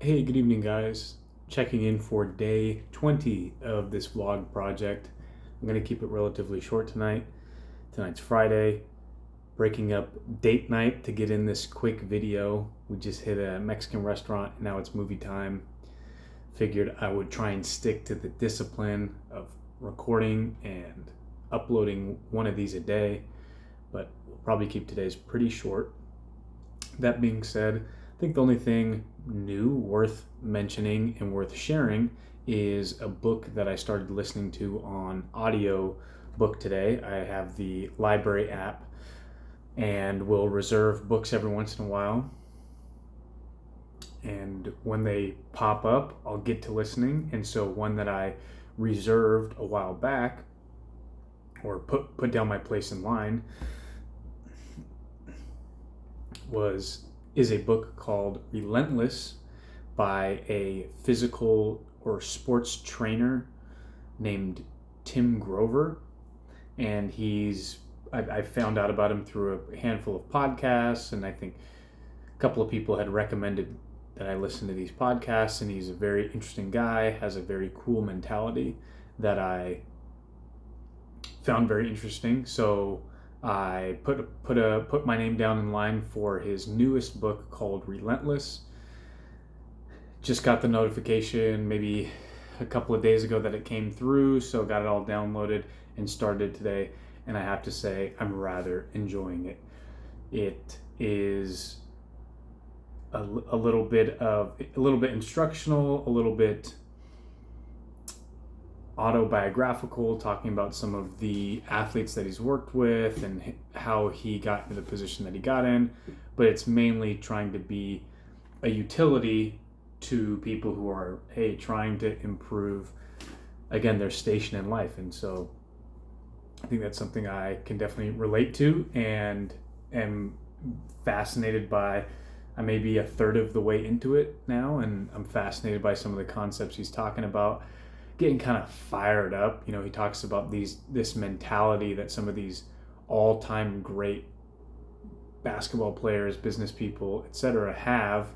Hey, good evening, guys. Checking in for day 20 of this vlog project. I'm going to keep it relatively short tonight. Tonight's Friday, breaking up date night to get in this quick video. We just hit a Mexican restaurant, and now it's movie time. Figured I would try and stick to the discipline of recording and uploading one of these a day, but we'll probably keep today's pretty short. That being said, I think the only thing new worth mentioning and worth sharing is a book that I started listening to on audio book today. I have the library app and will reserve books every once in a while. And when they pop up, I'll get to listening. And so one that I reserved a while back or put down my place in line is a book called Relentless by a physical or sports trainer named Tim Grover. And I found out about him through a handful of podcasts, and I think a couple of people had recommended that I listen to these podcasts, and he's a very interesting guy, has a very cool mentality that I found very interesting. So I put my name down in line for his newest book called Relentless. Just got the notification maybe a couple of days ago that it came through, so got it all downloaded and started today. And I have to say, I'm rather enjoying it. It is a little bit instructional, a little bit autobiographical, talking about some of the athletes that he's worked with and how he got into the position that he got in, but it's mainly trying to be a utility to people who are trying to improve again their station in life. And so I think that's something I can definitely relate to and am fascinated by. I may be a third of the way into it now, and I'm fascinated by some of the concepts he's talking about, getting kind of fired up. He talks about this mentality that some of these all-time great basketball players, business people, etc. have,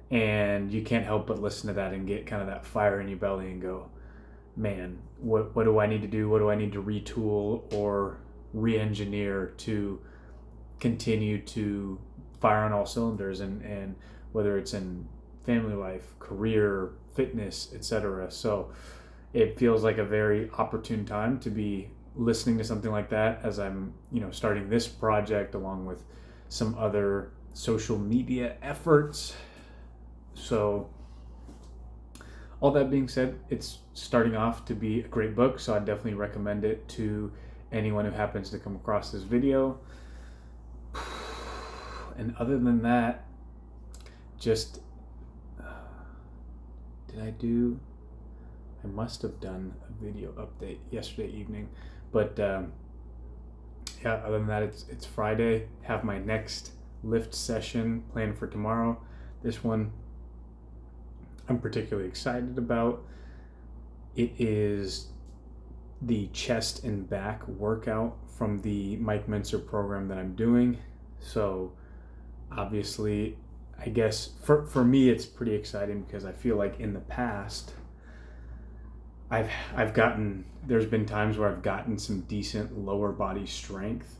and you can't help but listen to that and get kind of that fire in your belly and go, man, what do I need to do? What do I need to retool or re-engineer to continue to fire on all cylinders, and whether it's in family life, career, fitness, etc. So it feels like a very opportune time to be listening to something like that as I'm, starting this project along with some other social media efforts. So all that being said, it's starting off to be a great book, so I definitely recommend it to anyone who happens to come across this video. And other than that, just I must have done a video update yesterday evening, but other than that, it's Friday. Have my next lift session planned for tomorrow. This one I'm particularly excited about. It is the chest and back workout from the Mike Mentzer program that I'm doing. So obviously, I guess for me it's pretty exciting because I feel like in the past there's been times where I've gotten some decent lower body strength.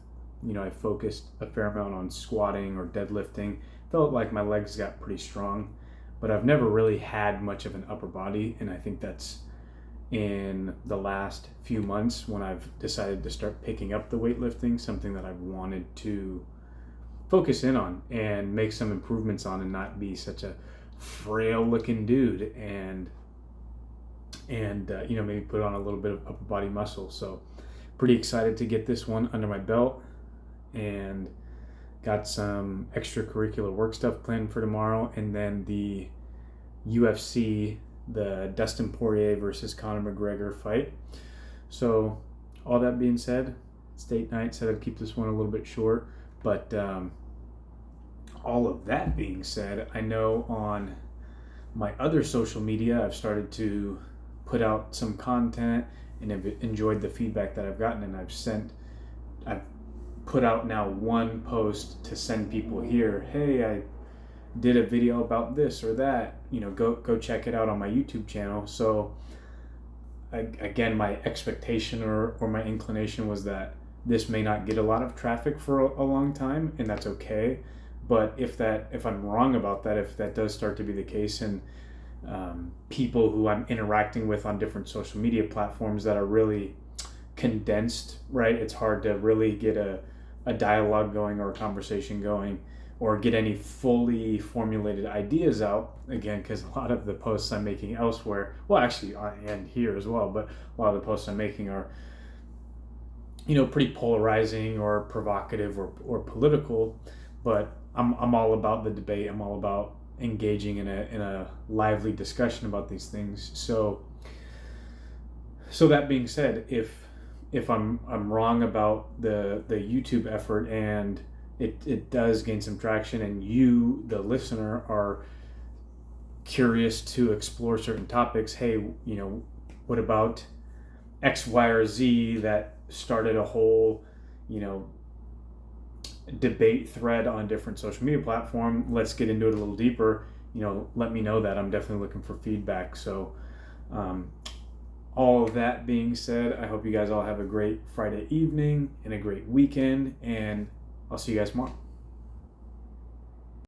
I focused a fair amount on squatting or deadlifting. Felt like my legs got pretty strong, but I've never really had much of an upper body, and I think that's in the last few months when I've decided to start picking up the weightlifting, something that I've wanted to focus in on and make some improvements on and not be such a frail looking dude, and maybe put on a little bit of upper body muscle. So pretty excited to get this one under my belt, and got some extracurricular work stuff planned for tomorrow, and then the UFC, the Dustin Poirier versus Conor McGregor fight. So all that being said, it's date night, said I'd keep this one a little bit short, but all of that being said, I know on my other social media I've started to put out some content and have enjoyed the feedback that I've gotten, and I've put out now one post to send people here, hey, did a video about this or that, go check it out on my YouTube channel. So again, my expectation or my inclination was that this may not get a lot of traffic for a long time, and that's okay. But if I'm wrong about that, if that does start to be the case, and people who I'm interacting with on different social media platforms that are really condensed, right? It's hard to really get a dialogue going or a conversation going, or get any fully formulated ideas out, again, because a lot of the posts I'm making elsewhere, well, actually, and here as well, but a lot of the posts I'm making are, pretty polarizing or provocative or political. But I'm all about the debate. I'm all about engaging in a lively discussion about these things. So that being said, if I'm wrong about the YouTube effort, and it does gain some traction, and you, the listener, are curious to explore certain topics, hey, what about X, Y, or Z that started a whole, debate thread on different social media platform, let's get into it a little deeper. Let me know that. I'm definitely looking for feedback. So all of that being said, I hope you guys all have a great Friday evening and a great weekend, and I'll see you guys tomorrow.